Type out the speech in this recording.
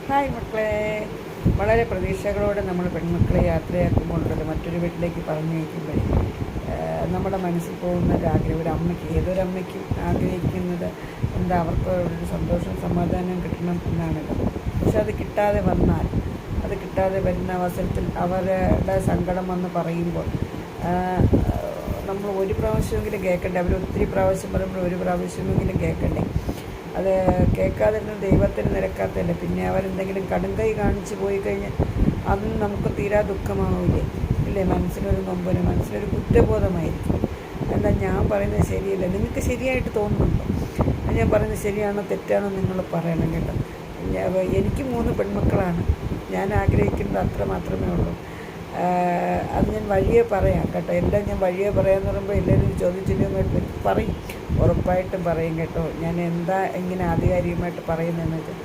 Hi മക്കളെ, വളരെ പ്രതീക്ഷകളോടെ നമ്മൾ പെൺമക്കളെ യാത്രയാക്കുമ്പോഴുണ്ടല്ലോ മറ്റൊരു വീട്ടിലേക്ക് പറഞ്ഞയക്കുമ്പോഴേ നമ്മുടെ മനസ്സിൽ പോകുന്ന ഒരാഗ്രഹം, ഒരു അമ്മയ്ക്ക്, ഏതൊരമ്മയ്ക്കും ആഗ്രഹിക്കുന്നത് എന്താ, അവർക്ക് ഒരു സന്തോഷം സമാധാനം കിട്ടണം എന്നാണല്ലോ. പക്ഷെ അത് കിട്ടാതെ വന്നാൽ, അത് കിട്ടാതെ വരുന്ന അവസരത്തിൽ അവരുടെ സങ്കടം വന്ന് പറയുമ്പോൾ നമ്മൾ ഒരു പ്രാവശ്യമെങ്കിലും കേൾക്കണ്ടേ. അവർ ഒത്തിരി പ്രാവശ്യം പറയുമ്പോൾ ഒരു പ്രാവശ്യമെങ്കിലും കേൾക്കണ്ടേ. അത് കേൾക്കാതിരുന്ന ദൈവത്തിന് നിരക്കാത്തതല്ലേ. പിന്നെ അവരെന്തെങ്കിലും കടുങ്കൈ കാണിച്ച് പോയി കഴിഞ്ഞാൽ അതൊന്നും നമുക്ക് തീരാ ദുഃഖമാവില്ലേ, ഇല്ലേ? മനസ്സിനൊരു നൊമ്പന്, മനസ്സിനൊരു കുറ്റബോധമായിരിക്കും. എന്താ ഞാൻ പറയുന്നത് ശരിയല്ല, നിങ്ങൾക്ക് ശരിയായിട്ട് തോന്നുന്നുണ്ടോ? ഞാൻ പറയുന്നത് ശരിയാണോ തെറ്റാണോ നിങ്ങൾ പറയണം കേട്ടോ. എനിക്ക് 3 പെൺമക്കളാണ്. ഞാൻ ആഗ്രഹിക്കുന്നത് അത്ര മാത്രമേ ഉള്ളൂ. അത് ഞാൻ വഴിയേ പറയാം കേട്ടോ. എല്ലാം ഞാൻ വഴിയേ പറയാമെന്ന് പറയുമ്പോൾ എല്ലാവരും ചോദിച്ചിട്ട് പറയും, ഉറപ്പായിട്ടും പറയും കേട്ടോ. ഞാൻ എന്താ ഇങ്ങനെ ആധികാരികമായിട്ട് പറയുന്നതെന്ന് വെച്ചാൽ